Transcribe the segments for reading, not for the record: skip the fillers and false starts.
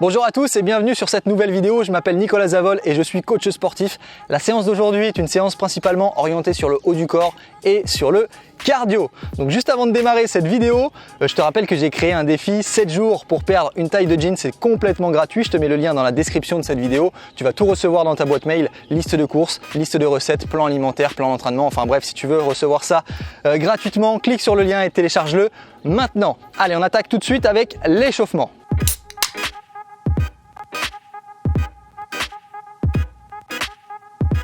Bonjour à tous et bienvenue sur cette nouvelle vidéo. Je m'appelle Nicolas Zavol et je suis coach sportif. La séance d'aujourd'hui est une séance principalement orientée sur le haut du corps et sur le cardio. Donc juste avant de démarrer cette vidéo, je te rappelle que j'ai créé un défi 7 jours pour perdre une taille de jean. C'est complètement gratuit. Je te mets le lien dans la description de cette vidéo. Tu vas tout recevoir dans ta boîte mail, liste de courses, liste de recettes, plan alimentaire, plan d'entraînement. Enfin bref, si tu veux recevoir ça gratuitement, clique sur le lien et télécharge-le maintenant. Allez, on attaque tout de suite avec l'échauffement.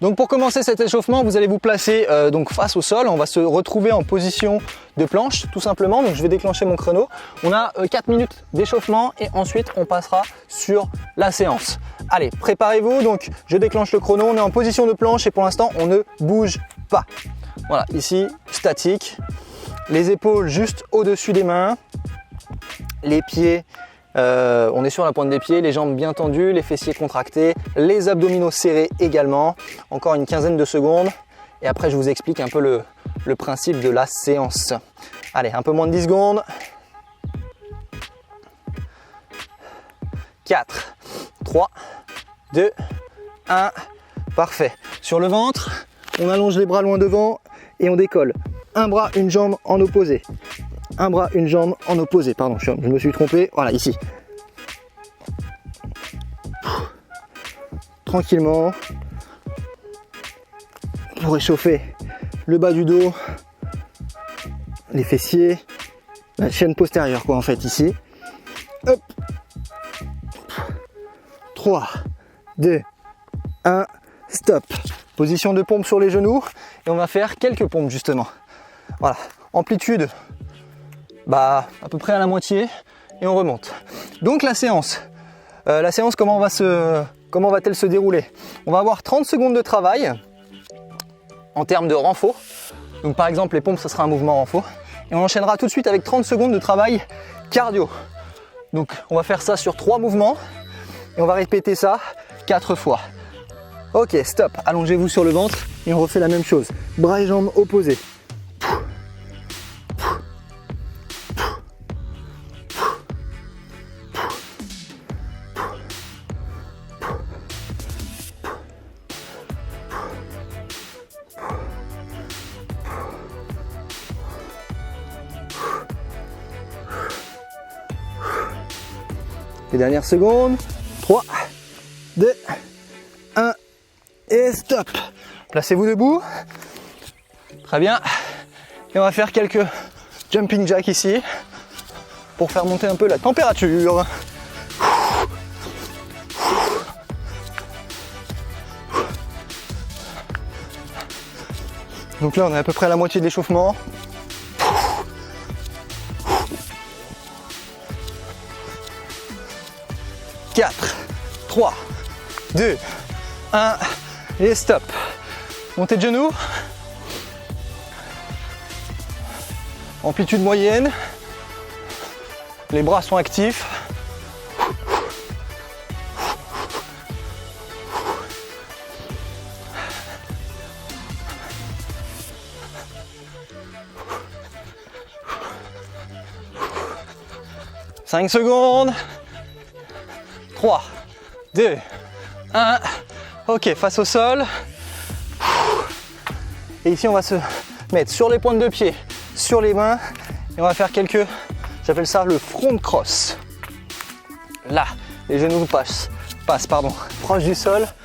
Donc pour commencer cet échauffement, vous allez vous placer donc face au sol. On va se retrouver en position de planche tout simplement. Donc je vais déclencher mon chrono. On a 4 minutes d'échauffement et ensuite on passera sur la séance. Allez, préparez-vous. Donc je déclenche le chrono. On est en position de planche et pour l'instant on ne bouge pas. Voilà, ici statique. Les épaules juste au-dessus des mains. Les pieds. On est sur la pointe des pieds, les jambes bien tendues, les fessiers contractés, les abdominaux serrés également. Encore une quinzaine de secondes et après je vous explique un peu le principe de la séance. Allez, un peu moins de 10 secondes. 4, 3, 2, 1. Parfait. Sur le ventre, on allonge les bras loin devant et on décolle. Un bras, une jambe en opposé. Un bras, une jambe en opposé. Pardon, je me suis trompé. Voilà, ici. Tranquillement. Pour réchauffer le bas du dos, les fessiers, la chaîne postérieure, quoi, en fait, ici. Hop. 3, 2, 1, stop. Position de pompe sur les genoux. Et on va faire quelques pompes, justement. Voilà. Amplitude. À peu près à la moitié et on remonte. Donc la séance, comment va-t-elle se dérouler? On va avoir 30 secondes de travail en termes de renfort. Donc par exemple les pompes, ça sera un mouvement renfort. Et on enchaînera tout de suite avec 30 secondes de travail cardio. Donc on va faire ça sur 3 mouvements et on va répéter ça 4 fois. Ok, stop, allongez-vous sur le ventre et on refait la même chose. Bras et jambes opposés. Les dernières secondes, 3, 2, 1 et stop. Placez-vous debout. Très bien. Et on va faire quelques jumping jacks ici pour faire monter un peu la température. Donc là on est à peu près à la moitié de l'échauffement. 4, 3, 2, 1 et stop. Montée de genoux. Amplitude moyenne. Les bras sont actifs. « 5 secondes. 3, 2, 1. Ok, face au sol. Et ici, on va se mettre sur les pointes de pied, sur les mains. Et on va faire quelques, j'appelle ça le front cross. Là, les genoux passent proche du sol. «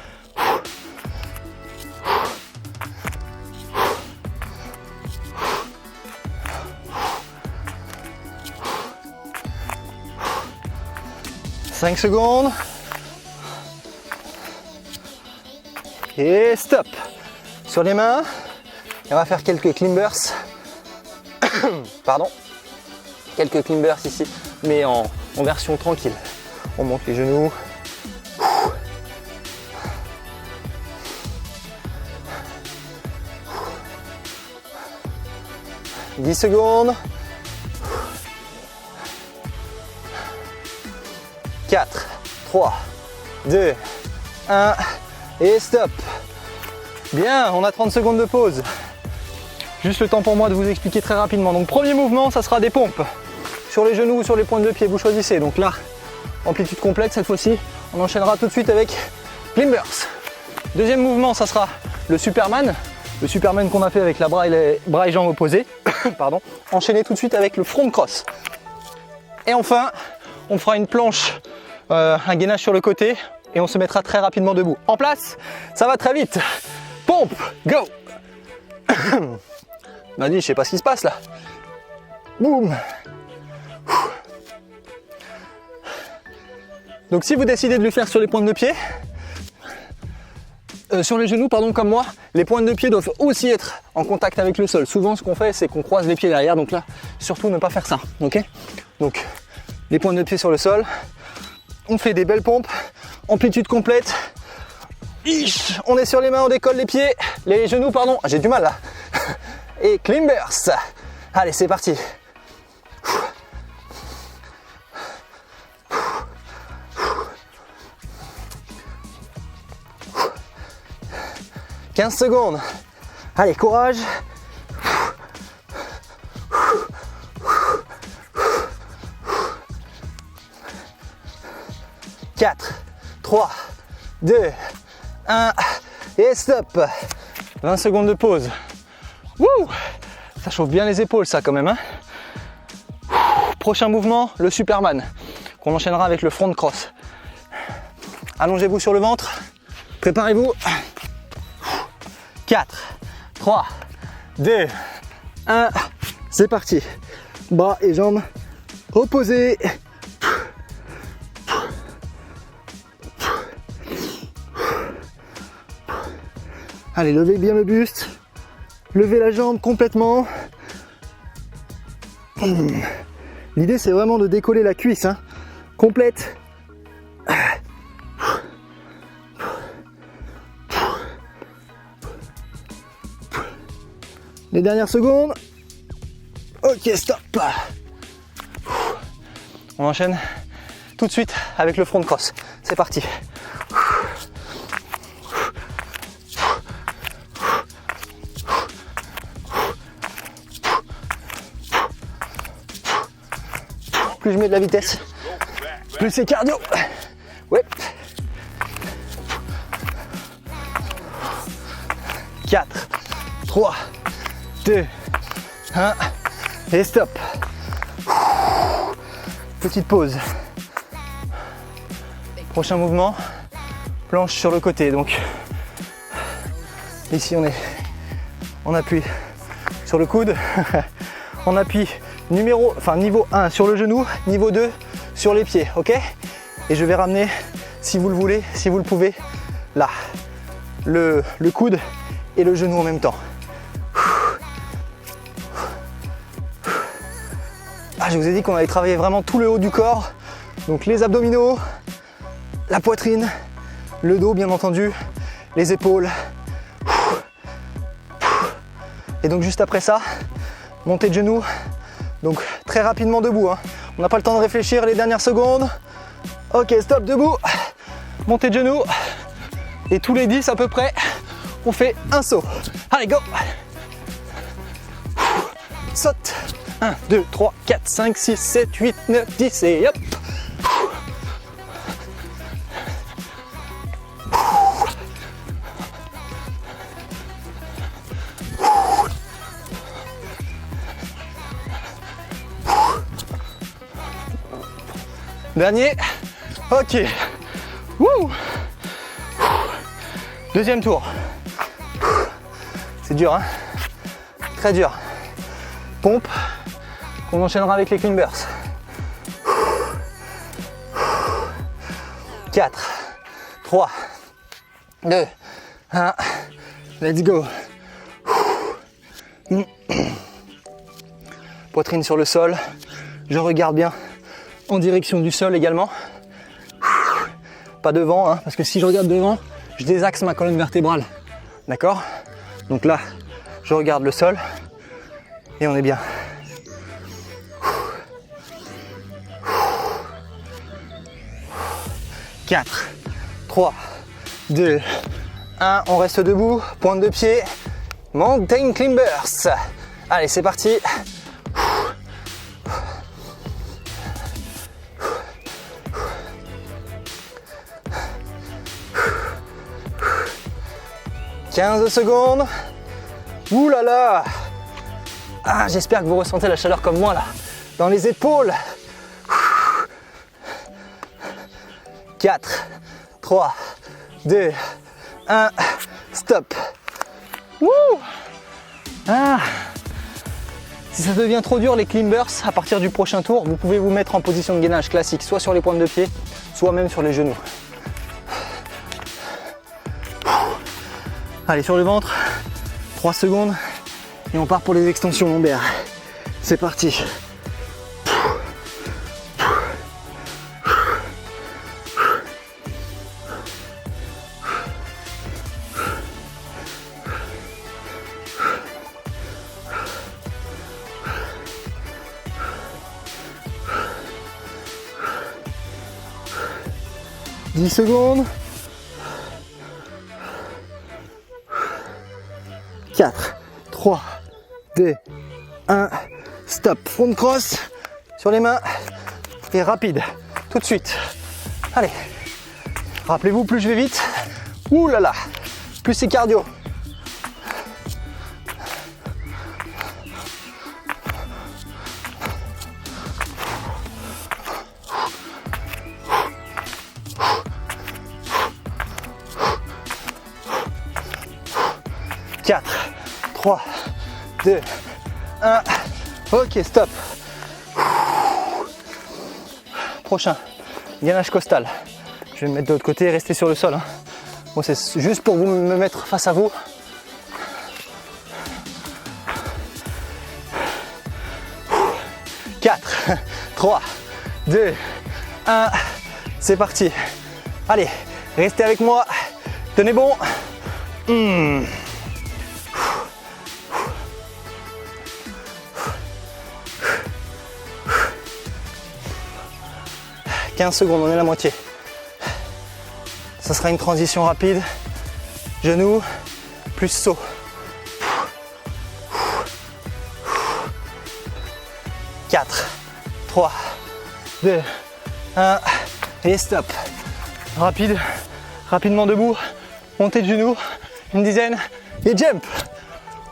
5 secondes. Et stop. Sur les mains. Et on va faire quelques climbers. Pardon. Quelques climbers ici, mais en version tranquille. On monte les genoux. 10 secondes. 4, 3, 2, 1 et stop. Bien, on a 30 secondes de pause. Juste le temps pour moi de vous expliquer très rapidement. Donc premier mouvement, ça sera des pompes. Sur les genoux ou sur les pointes de pied, vous choisissez. Donc là, amplitude complète cette fois-ci. On enchaînera tout de suite avec climbers. Deuxième mouvement, ça sera le Superman. Le Superman qu'on a fait avec la bras et jambes opposés. Pardon. Enchaîner tout de suite avec le front cross. Et enfin, on fera une planche, un gainage sur le côté et on se mettra très rapidement debout. En place, ça va très vite. Pompe, go. Vas-y, je sais pas ce qui se passe là. Boum. Donc si vous décidez de le faire sur les pointes de pied, sur les genoux, pardon, comme moi, les pointes de pied doivent aussi être en contact avec le sol. Souvent, ce qu'on fait, c'est qu'on croise les pieds derrière. Donc là, surtout ne pas faire ça, ok? Donc, les pointes de pied sur le sol. On fait des belles pompes, amplitude complète. On est sur les mains, on décolle les pieds, les genoux, pardon. J'ai du mal là. Et climbers. Allez, c'est parti. 15 secondes. Allez, courage. 4, 3, 2, 1 et stop. 20 secondes de pause. Wouh, ça chauffe bien les épaules ça quand même, hein. Prochain mouvement, le Superman, qu'on enchaînera avec le front cross. Allongez-vous sur le ventre. Préparez-vous. 4, 3, 2, 1. C'est parti. Bras et jambes opposés. Allez, levez bien le buste. Levez la jambe complètement. L'idée, c'est vraiment de décoller la cuisse, hein, complète. Les dernières secondes. Ok, stop. On enchaîne tout de suite avec le front cross. C'est parti. Plus je mets de la vitesse, plus c'est cardio. Ouais. 4, 3, 2, 1 et stop. Petite pause. Prochain mouvement, planche sur le côté. Donc ici on appuie sur le coude. On appuie niveau 1 sur le genou, niveau 2 sur les pieds, ok? Et je vais ramener, si vous le voulez, si vous le pouvez, là, le coude et le genou en même temps. Ah, je vous ai dit qu'on allait travailler vraiment tout le haut du corps, donc les abdominaux, la poitrine, le dos bien entendu, les épaules. Et donc juste après ça, montée de genoux. Donc très rapidement debout, hein. On n'a pas le temps de réfléchir les dernières secondes. Ok, stop, debout. Montée de genoux. Et tous les 10 à peu près, on fait un saut. Allez, go. Saute. 1, 2, 3, 4, 5, 6, 7, 8, 9, 10 et hop. Dernier, ok. Wouh. Deuxième tour. C'est dur, hein. Très dur. Pompe, qu'on enchaînera avec les climbers. 4, 3, 2, 1, let's go. Poitrine sur le sol, je regarde bien en direction du sol également. Pas devant, hein, parce que si je regarde devant, je désaxe ma colonne vertébrale. D'accord? Donc là, je regarde le sol et on est bien. « 4, 3, 2, 1, on reste debout, pointe de pied, mountain climbers. Allez, c'est parti. 15 secondes. Ouh là là. Ah, j'espère que vous ressentez la chaleur comme moi là, dans les épaules. 4, 3, 2, 1, stop. Wouh. Ah. Si ça devient trop dur les climbers, à partir du prochain tour, vous pouvez vous mettre en position de gainage classique, soit sur les pointes de pied, soit même sur les genoux. Allez, sur le ventre, 3 secondes, et on part pour les extensions lombaires. C'est parti. « 10 secondes. 4, 3, 2, 1, stop. Front cross sur les mains et rapide, tout de suite. Allez, rappelez-vous, plus je vais vite, ouh là là, plus c'est cardio. « 4, 3, 2, 1, ok, stop. Prochain, gainage costal. Je vais me mettre de l'autre côté et rester sur le sol. Hein. Bon, c'est juste pour vous me mettre face à vous. « 4, 3, 2, 1, c'est parti. Allez, restez avec moi, tenez bon. 15 secondes, on est à la moitié. Ça sera une transition rapide. Genou, plus saut. « 4, 3, 2, 1, et stop. Rapide, rapidement debout, montée de genou, une dizaine, et jump.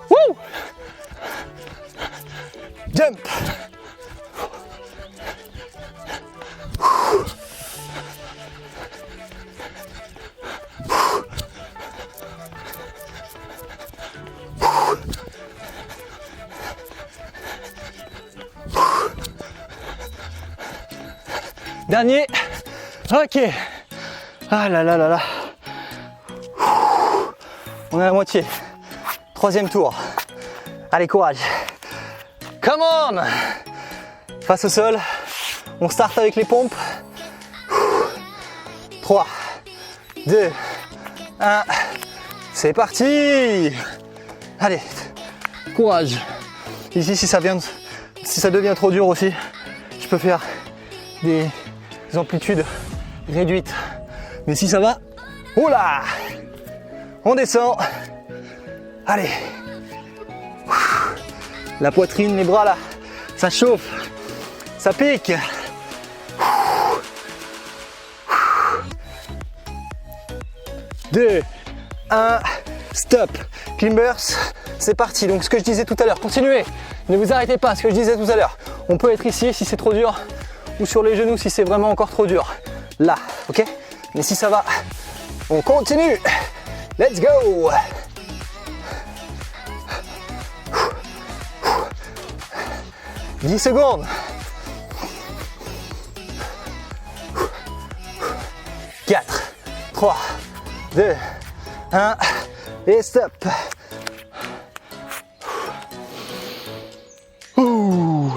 Wouh! Jump. Dernier, ok. Ah là là là là. On est à la moitié. Troisième tour. Allez, courage. Come on. Face au sol. On start avec les pompes. 3, 2, 1. C'est parti. Allez, courage. Ici, si ça devient trop dur aussi, je peux faire des amplitudes réduites. Mais si ça va, oh là, on descend. Allez. La poitrine, les bras là, ça chauffe, ça pique. 2, 1, stop. Climbers, c'est parti. Donc ce que je disais tout à l'heure, continuez. Ne vous arrêtez pas, ce que je disais tout à l'heure. On peut être ici si c'est trop dur, ou sur les genoux si c'est vraiment encore trop dur. Là, ok? Mais si ça va, on continue. Let's go. « 10 secondes. 4, 3, 2, 1, et stop. Ouh.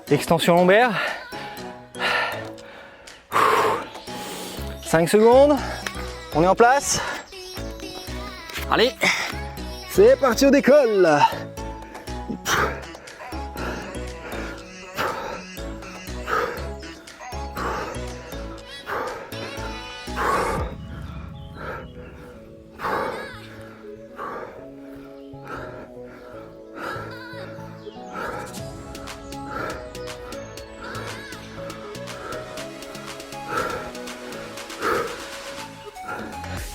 Extension lombaire. 5 secondes. On est en place. Allez, c'est parti, on décolle.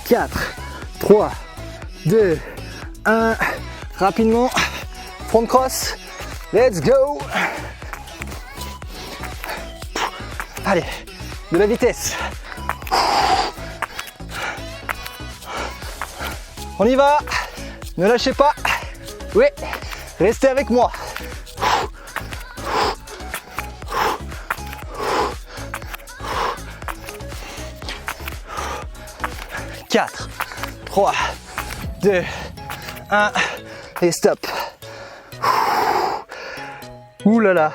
4, 3, 2, 1. Rapidement, front cross. Let's go. Allez, de la vitesse. On y va. Ne lâchez pas. Oui, restez avec moi. 4, 3, 2, 1 et stop. Ouh là là.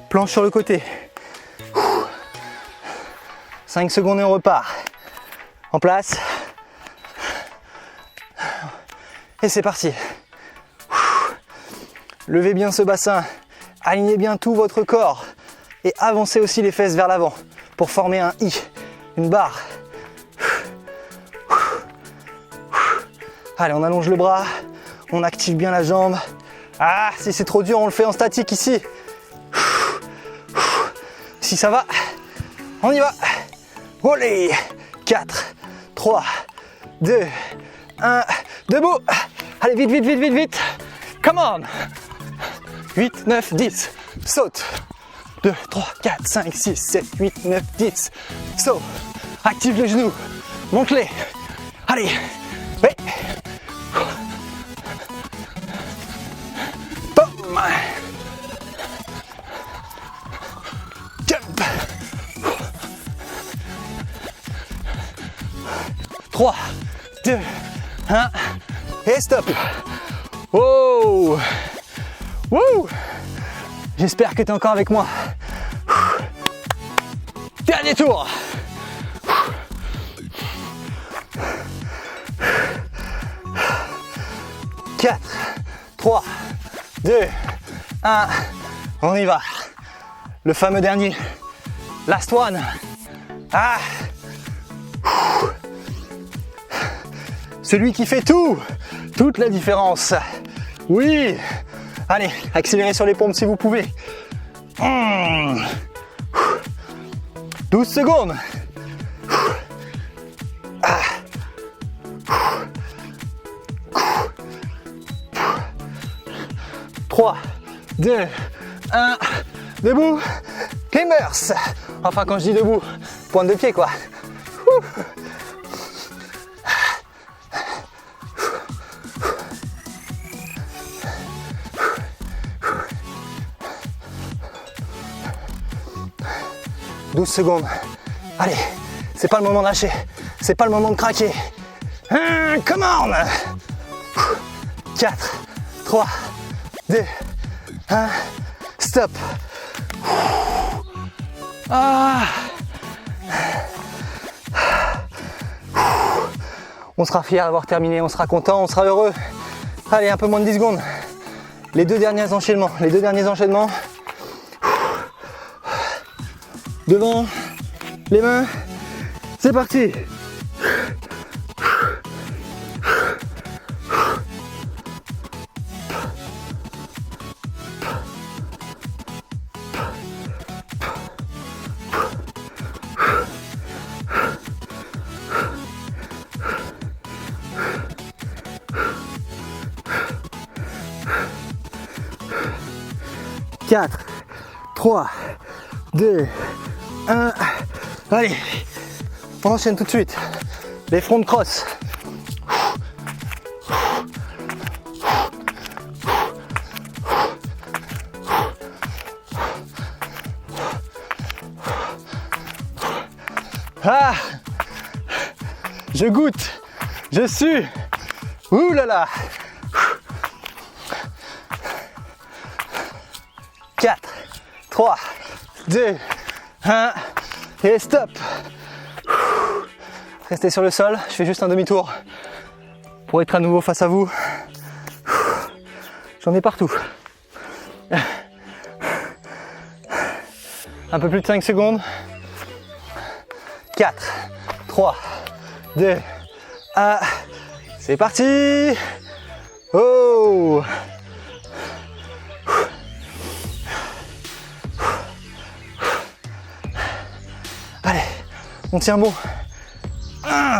Planche sur le côté. 5 secondes et on repart. En place. Et c'est parti. Levez bien ce bassin. Alignez bien tout votre corps. Et avancez aussi les fesses vers l'avant pour former un I, une barre. Allez, on allonge le bras. On active bien la jambe. Ah, si c'est trop dur, on le fait en statique ici. Si ça va, on y va. Allez, 4, 3, 2, 1, debout. Allez, vite, vite, vite, vite, vite. Come on. 8, 9, 10. Saute. 2, 3, 4, 5, 6, 7, 8, 9, 10. Saute. Active les genoux. Monte-les. Allez. Oui. Boum. Jump. 3, 2, 1 et stop. Oh. Wouh. J'espère que tu es encore avec moi. Dernier tour. 4, 3, 2, 1. On y va. Le fameux dernier. Last one. Ah. Celui qui fait toute la différence. Oui. Allez, accélérez sur les pompes si vous pouvez. 12 secondes. 3, 2, 1. Debout. Climbers. Enfin, quand je dis debout, pointe de pied quoi. 12 secondes. Allez, c'est pas le moment de lâcher. C'est pas le moment de craquer. Come on. 4, 3, 2, 1. Stop. Ah. On sera fier d'avoir terminé, on sera content, on sera heureux. Allez, un peu moins de 10 secondes. Les deux derniers enchaînements. Devant, les mains, c'est parti. Quatre, 3, 2, 1. Allez, on enchaîne tout de suite. Les front cross. Ah, je goûte, je sue. Ouh là là. 4, 3, 2, 1 et stop. Restez sur le sol, je fais juste un demi-tour pour être à nouveau face à vous. J'en ai partout. Un peu plus de 5 secondes. 4, 3, 2, 1. C'est parti. Oh. On tient bon.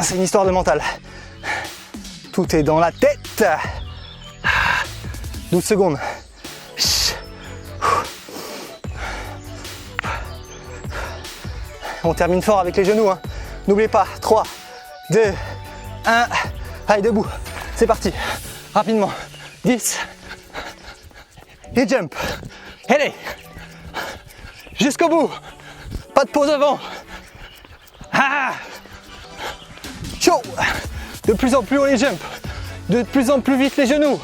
C'est une histoire de mental. Tout est dans la tête. 12 secondes. On termine fort avec les genoux. Hein. N'oubliez pas. 3, 2, 1. Allez, debout. C'est parti. Rapidement. 10. Et jump. Allez. Jusqu'au bout. Pas de pause avant. Ah. Chaud. De plus en plus haut les jumps. De plus en plus vite les genoux.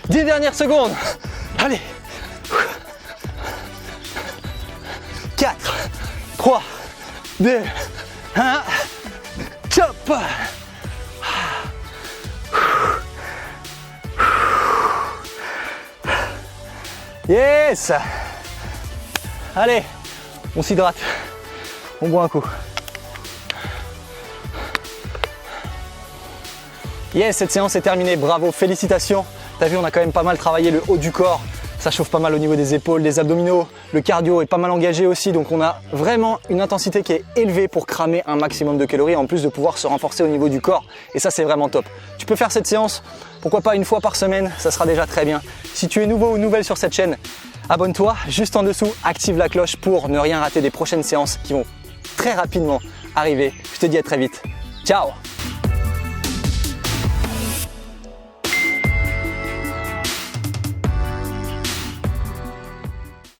10 dernières secondes. Allez. 4, 3, 2, 1. Chop. Yes. Allez, on s'hydrate. On boit un coup. Yes, cette séance est terminée. Bravo, félicitations. T'as vu, on a quand même pas mal travaillé le haut du corps. Ça chauffe pas mal au niveau des épaules, des abdominaux. Le cardio est pas mal engagé aussi. Donc on a vraiment une intensité qui est élevée pour cramer un maximum de calories, en plus de pouvoir se renforcer au niveau du corps. Et ça, c'est vraiment top. Tu peux faire cette séance, pourquoi pas une fois par semaine, ça sera déjà très bien. Si tu es nouveau ou nouvelle sur cette chaîne, abonne-toi. Juste en dessous, active la cloche pour ne rien rater des prochaines séances qui vont très rapidement arriver. Je te dis à très vite. Ciao!